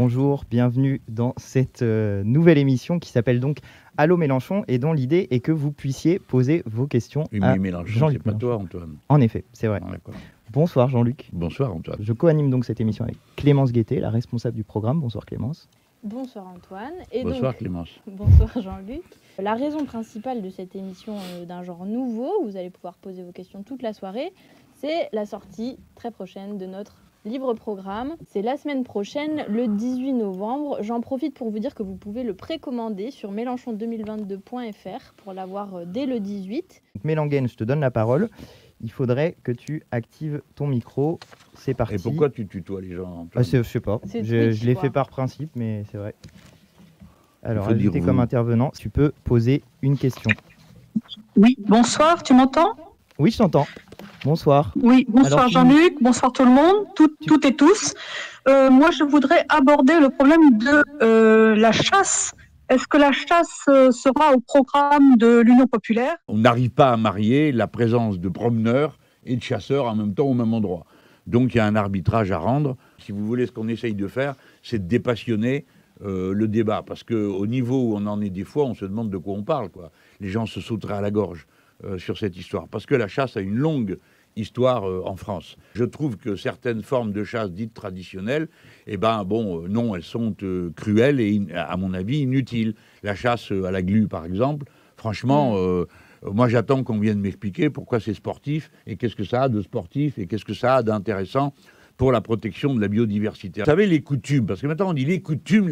Bonjour, bienvenue dans cette nouvelle émission qui s'appelle donc Allô Mélenchon et dont l'idée est que vous puissiez poser vos questions à Jean-Luc Mélenchon. Toi, Antoine. En effet, c'est vrai. Ah, bonsoir Jean-Luc. Bonsoir Antoine. Je co-anime donc cette émission avec Clémence Guettet, la responsable du programme. Bonsoir Clémence. Bonsoir Antoine. Et bonsoir donc, Clémence. Bonsoir Jean-Luc. La raison principale de cette émission d'un genre nouveau, où vous allez pouvoir poser vos questions toute la soirée, c'est la sortie très prochaine de notre livre programme. C'est la semaine prochaine, le 18 novembre. J'en profite pour vous dire que vous pouvez le précommander sur mélenchon2022.fr pour l'avoir dès le 18. Mélangen, je te donne la parole. Il faudrait que tu actives ton micro. C'est parti. Et pourquoi tu tutoies les gens je sais pas. Je l'ai fait par principe, mais c'est vrai. Alors, ajouter comme intervenant, tu peux poser une question. Oui, bonsoir, tu m'entends? Oui, je t'entends. Bonsoir. Oui, bonsoir Jean-Luc, bonsoir tout le monde, toutes et tous. Moi, je voudrais aborder le problème de la chasse. Est-ce que la chasse sera au programme de l'Union populaire? On n'arrive pas à marier la présence de promeneurs et de chasseurs en même temps au même endroit. Donc il y a un arbitrage à rendre. Si vous voulez, ce qu'on essaye de faire, c'est de dépassionner le débat. Parce qu'au niveau où on en est des fois, on se demande de quoi on parle, quoi. Les gens se sauteraient à la gorge sur cette histoire. Parce que la chasse a une longue histoire en France. Je trouve que certaines formes de chasse dites traditionnelles, non, elles sont cruelles et, à mon avis, inutiles. La chasse à la glu, par exemple, franchement, moi j'attends qu'on vienne m'expliquer pourquoi c'est sportif et qu'est-ce que ça a de sportif et qu'est-ce que ça a d'intéressant pour la protection de la biodiversité. Vous savez, les coutumes, parce que maintenant on dit les coutumes,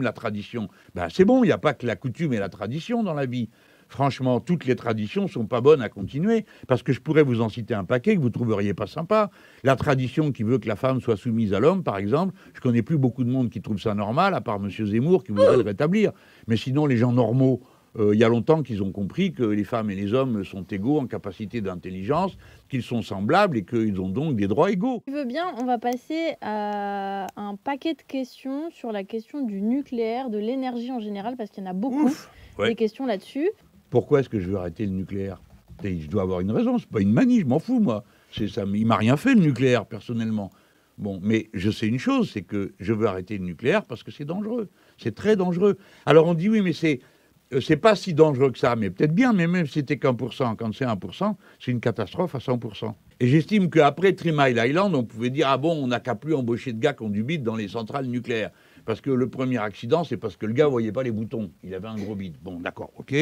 la tradition. Ben, c'est bon, il n'y a pas que la coutume et la tradition dans la vie. Franchement, toutes les traditions ne sont pas bonnes à continuer, parce que je pourrais vous en citer un paquet que vous ne trouveriez pas sympa. La tradition qui veut que la femme soit soumise à l'homme, par exemple, je ne connais plus beaucoup de monde qui trouve ça normal, à part M. Zemmour qui voudrait le rétablir. Mais sinon, les gens normaux, il y a longtemps qu'ils ont compris que les femmes et les hommes sont égaux en capacité d'intelligence, qu'ils sont semblables et qu'ils ont donc des droits égaux. Si tu veux bien, on va passer à un paquet de questions sur la question du nucléaire, de l'énergie en général, parce qu'il y en a beaucoup, des questions là-dessus. Pourquoi est-ce que je veux arrêter le nucléaire? Je dois avoir une raison, c'est pas une manie, je m'en fous, moi. Il m'a rien fait, le nucléaire, personnellement. Bon, mais je sais une chose, c'est que je veux arrêter le nucléaire parce que c'est dangereux. C'est très dangereux. Alors on dit, oui, mais c'est pas si dangereux que ça, mais peut-être bien, mais même si c'était qu'1%, quand c'est 1%, c'est une catastrophe à 100%. Et j'estime qu'après Three Mile Island, on pouvait dire, ah bon, on n'a qu'à plus embaucher de gars qui ont du bide dans les centrales nucléaires. Parce que le premier accident, c'est parce que le gars voyait pas les boutons. Il avait un gros bide. Bon, d'accord, ok.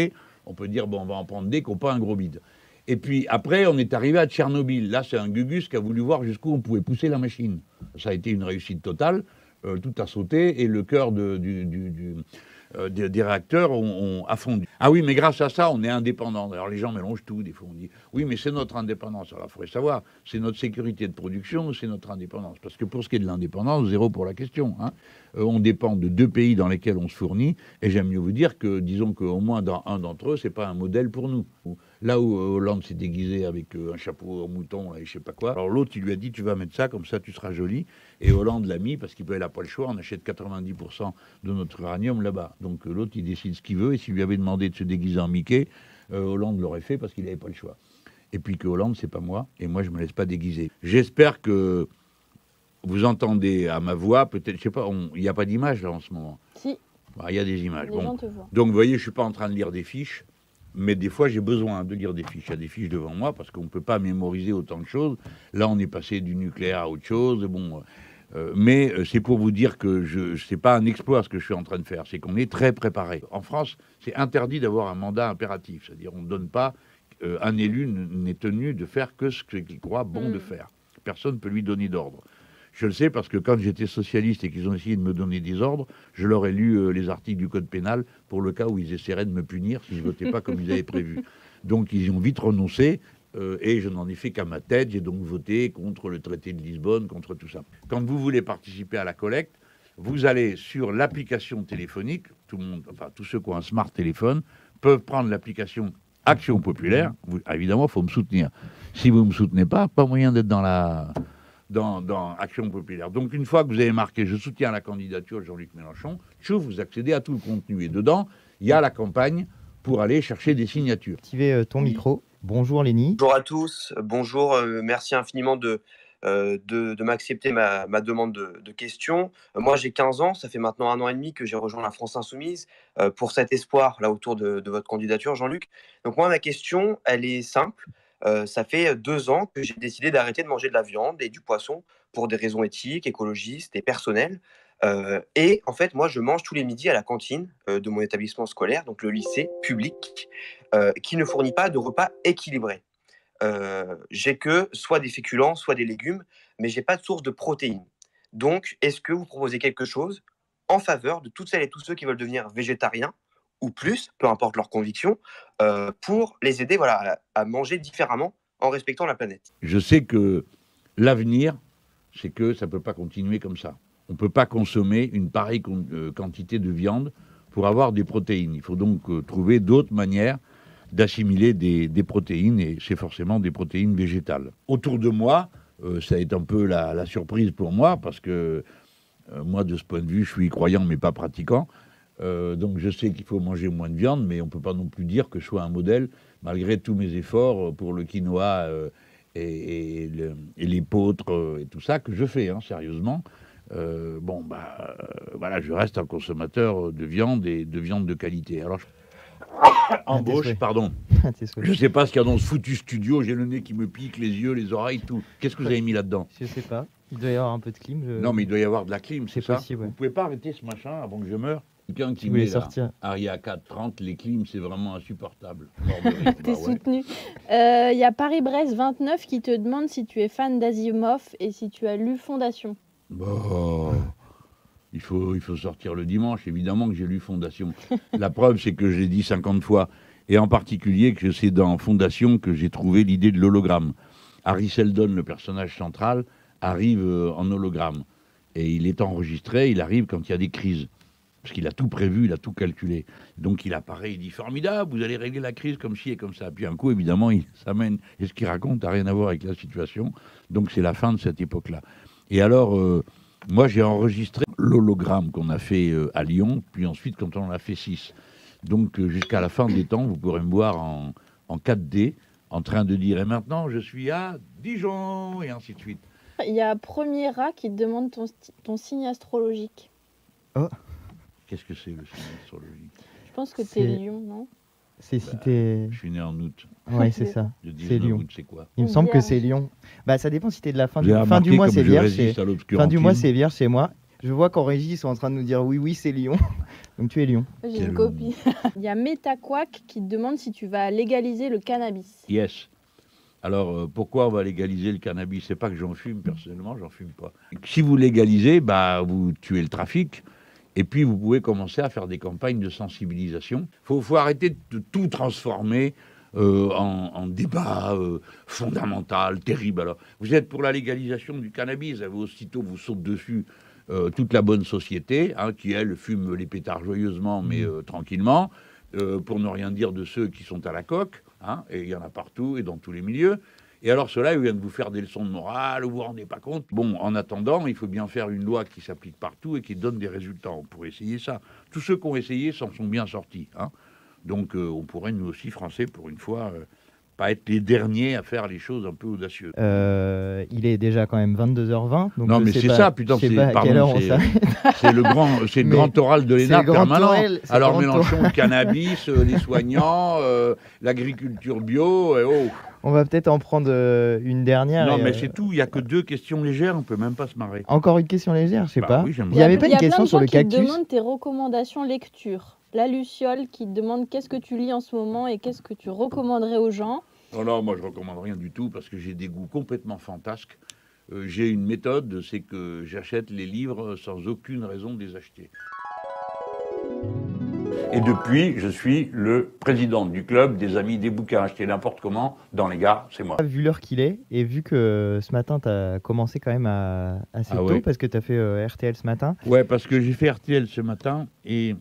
On peut dire, bon, on va en prendre des qui n'ont pas un gros bide. Et puis après, on est arrivé à Tchernobyl. Là, c'est un Gugus qui a voulu voir jusqu'où on pouvait pousser la machine. Ça a été une réussite totale. Tout a sauté et le cœur des réacteurs a fondu. Ah oui, mais grâce à ça, on est indépendant. Alors les gens mélangent tout. Des fois, on dit, oui, mais c'est notre indépendance. Alors il faudrait savoir, c'est notre sécurité de production ou c'est notre indépendance? Parce que pour ce qui est de l'indépendance, zéro pour la question. Hein. On dépend de deux pays dans lesquels on se fournit. Et j'aime mieux vous dire que, disons qu'au moins dans un d'entre eux, c'est pas un modèle pour nous. Là où Hollande s'est déguisé avec un chapeau en mouton là, et je sais pas quoi. Alors l'autre, il lui a dit, tu vas mettre ça, comme ça tu seras joli. Et Hollande l'a mis parce qu'il n'a pas le choix. On achète 90% de notre uranium là-bas. Donc l'autre, il décide ce qu'il veut. Et s'il lui avait demandé de se déguiser en Mickey, Hollande l'aurait fait parce qu'il n'avait pas le choix. Et puis que Hollande, c'est pas moi. Et moi, je me laisse pas déguiser. J'espère que vous entendez à ma voix, peut-être, je sais pas, il n'y a pas d'image là en ce moment. Si. Bah, il y a des images. Les gens te voient. Donc vous voyez, je suis pas en train de lire des fiches. Mais des fois, j'ai besoin de lire des fiches. Il y a des fiches devant moi parce qu'on ne peut pas mémoriser autant de choses. Là, on est passé du nucléaire à autre chose. Bon, mais c'est pour vous dire que ce n'est pas un exploit ce que je suis en train de faire. C'est qu'on est très préparé. En France, c'est interdit d'avoir un mandat impératif. C'est-à-dire on ne donne pas... un élu n'est tenu de faire que ce qu'il croit bon de faire. Personne ne peut lui donner d'ordre. Je le sais parce que quand j'étais socialiste et qu'ils ont essayé de me donner des ordres, je leur ai lu les articles du code pénal pour le cas où ils essaieraient de me punir si je ne votais pas comme ils avaient prévu. Donc ils ont vite renoncé et je n'en ai fait qu'à ma tête. J'ai donc voté contre le traité de Lisbonne, contre tout ça. Quand vous voulez participer à la collecte, vous allez sur l'application téléphonique. Tout le monde, enfin tous ceux qui ont un smart téléphone peuvent prendre l'application Action Populaire. Évidemment, il faut me soutenir. Si vous ne me soutenez pas moyen d'être dans Action Populaire. Donc, une fois que vous avez marqué « Je soutiens la candidature de Jean-Luc Mélenchon », vous accédez à tout le contenu. Et dedans, il y a la campagne pour aller chercher des signatures. Activez ton micro. Bonjour Lénie. Bonjour à tous. Bonjour. Merci infiniment de de m'accepter ma demande de question. Moi, j'ai 15 ans, ça fait maintenant 1 an et demi que j'ai rejoint la France Insoumise pour cet espoir là autour de votre candidature, Jean-Luc. Donc moi, ma question, elle est simple. Ça fait 2 ans que j'ai décidé d'arrêter de manger de la viande et du poisson pour des raisons éthiques, écologistes et personnelles. Et en fait, moi, je mange tous les midis à la cantine de mon établissement scolaire, donc le lycée public, qui ne fournit pas de repas équilibrés. J'ai que soit des féculents, soit des légumes, mais j'ai pas de source de protéines. Donc, est-ce que vous proposez quelque chose en faveur de toutes celles et tous ceux qui veulent devenir végétariens ou plus, peu importe leur conviction, pour les aider voilà, à manger différemment en respectant la planète? Je sais que l'avenir, c'est que ça ne peut pas continuer comme ça. On ne peut pas consommer une pareille quantité de viande pour avoir des protéines. Il faut donc trouver d'autres manières d'assimiler des protéines, et c'est forcément des protéines végétales. Autour de moi, ça a été un peu la surprise pour moi, parce que moi, de ce point de vue, je suis croyant mais pas pratiquant. Donc je sais qu'il faut manger moins de viande, mais on ne peut pas non plus dire que je sois un modèle, malgré tous mes efforts pour le quinoa et l'épeautre et tout ça que je fais, hein, sérieusement. Voilà, je reste un consommateur de viande et de viande de qualité. Alors, embauche, pardon. Je sais pas ce qu'il y a dans ce foutu studio. J'ai le nez qui me pique, les yeux, les oreilles, tout. Qu'est-ce que vous avez mis là-dedans? Je sais pas. Il doit y avoir un peu de clim. Non, mais il doit y avoir de la clim, c'est ça possible, ouais. Vous pouvez pas arrêter ce machin avant que je meure? Quelqu'un qui voulait met sortir. Aria 430, les clims, c'est vraiment insupportable. T'es soutenu. Il y a Paris-Brest 29 qui te demande si tu es fan d'Asimov et si tu as lu Fondation. Bon, il faut sortir le dimanche, évidemment que j'ai lu Fondation. La preuve, c'est que je l'ai dit 50 fois. Et en particulier que c'est dans Fondation que j'ai trouvé l'idée de l'hologramme. Harry Seldon, le personnage central, arrive en hologramme. Et il est enregistré, il arrive quand il y a des crises. Parce qu'il a tout prévu, il a tout calculé. Donc il apparaît, il dit « Formidable, vous allez régler la crise comme ci et comme ça ». Puis un coup, évidemment, il s'amène. Et ce qu'il raconte n'a rien à voir avec la situation. Donc c'est la fin de cette époque-là. Et alors, moi, j'ai enregistré l'hologramme qu'on a fait à Lyon, puis ensuite, quand on en a fait 6. Donc, jusqu'à la fin des temps, vous pourrez me voir en 4D, en train de dire « Et maintenant, je suis à Dijon » et ainsi de suite. Il y a Premier Rat qui te demande ton signe astrologique. Oh. Qu'est-ce que c'est, le signe astrologique? Je pense que t'es Lion, non? C'est si t'es... Je suis né en août. Ouais, c'est ça. C'est Lion. C'est quoi? Il me semble que c'est Lion. Bah, ça dépend si t'es de la fin du mois, c'est Vierge. Fin du mois, c'est Vierge chez moi. Je vois qu'en régie, ils sont en train de nous dire oui, c'est Lion. Donc tu es Lion. J'ai une copie. Il y a MetaQuack qui te demande si tu vas légaliser le cannabis. Yes. Alors, pourquoi on va légaliser le cannabis? C'est pas que j'en fume, personnellement, j'en fume pas. Si vous légalisez, bah, vous tuez le trafic. Et puis, vous pouvez commencer à faire des campagnes de sensibilisation. Il faut arrêter de tout transformer en débat fondamental, terrible. Alors, vous êtes pour la légalisation du cannabis, aussitôt vous saute dessus toute la bonne société, hein, qui, elle, fume les pétards joyeusement, mais tranquillement, pour ne rien dire de ceux qui sont à la coque, hein, et il y en a partout et dans tous les milieux. Et alors, ceux-là, ils viennent vous faire des leçons de morale, vous vous rendez pas compte. Bon, en attendant, il faut bien faire une loi qui s'applique partout et qui donne des résultats. On pourrait essayer ça. Tous ceux qui ont essayé s'en sont bien sortis, hein. Donc, on pourrait, nous aussi, Français, pour une fois, pas être les derniers à faire les choses un peu audacieuses. Il est déjà quand même 22h20. Donc non, mais c'est ça, putain, c'est le grand oral de l'ENA permanent. Alors, Mélenchon, le cannabis, les soignants, l'agriculture bio, oh. On va peut-être en prendre une dernière. Non, mais c'est tout. Il n'y a que 2 questions légères. On ne peut même pas se marrer. Encore une question légère, je sais pas. Oui, il n'y avait pas une question sur le cactus. Il y a plein de gens qui te demandent tes recommandations lecture. La Luciole qui te demande qu'est-ce que tu lis en ce moment et qu'est-ce que tu recommanderais aux gens. Non, moi je ne recommande rien du tout parce que j'ai des goûts complètement fantasques. J'ai une méthode, c'est que j'achète les livres sans aucune raison de les acheter. Et depuis, je suis le président du club des amis des bouquins achetés n'importe comment dans les gares, c'est moi. Vu l'heure qu'il est, et vu que ce matin, tu as commencé quand même assez tôt, parce que tu as fait RTL ce matin. Ouais, parce que j'ai fait RTL ce matin, et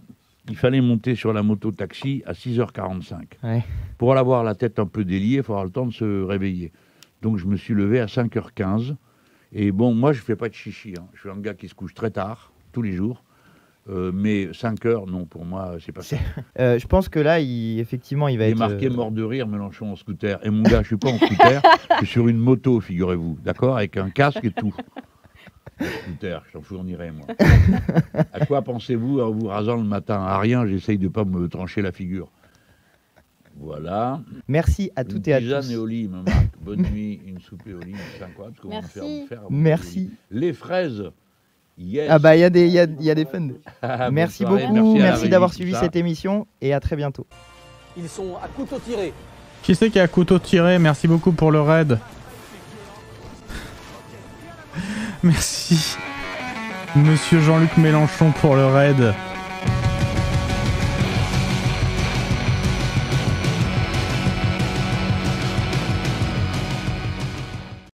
il fallait monter sur la moto-taxi à 6h45. Ouais. Pour avoir la tête un peu déliée, il faut avoir le temps de se réveiller. Donc je me suis levé à 5h15, et bon, moi je fais pas de chichi, hein. Je suis un gars qui se couche très tard, tous les jours. mais 5 heures, non, pour moi, c'est pas ça. Je pense que là, effectivement, il va être... marqué mort de rire, Mélenchon en scooter. Et mon gars, je suis pas en scooter, je suis sur une moto, figurez-vous, d'accord, avec un casque et tout. Scooter, j'en fournirai, moi. À quoi pensez-vous en vous rasant le matin? À rien, j'essaye de pas me trancher la figure. Voilà. Merci à toutes et à tous. Une tisane et olive, Marc. Bonne nuit, une soupe et olive, c'est incroyable. Merci. Merci. Les fraises. Yes. Ah bah il y a des fans. Merci beaucoup, merci d'avoir suivi ça. cette émission et à très bientôt. Ils sont à couteau tiré. Qui c'est qui est à couteau tiré? Merci beaucoup pour le raid. Merci. Monsieur Jean-Luc Mélenchon pour le raid.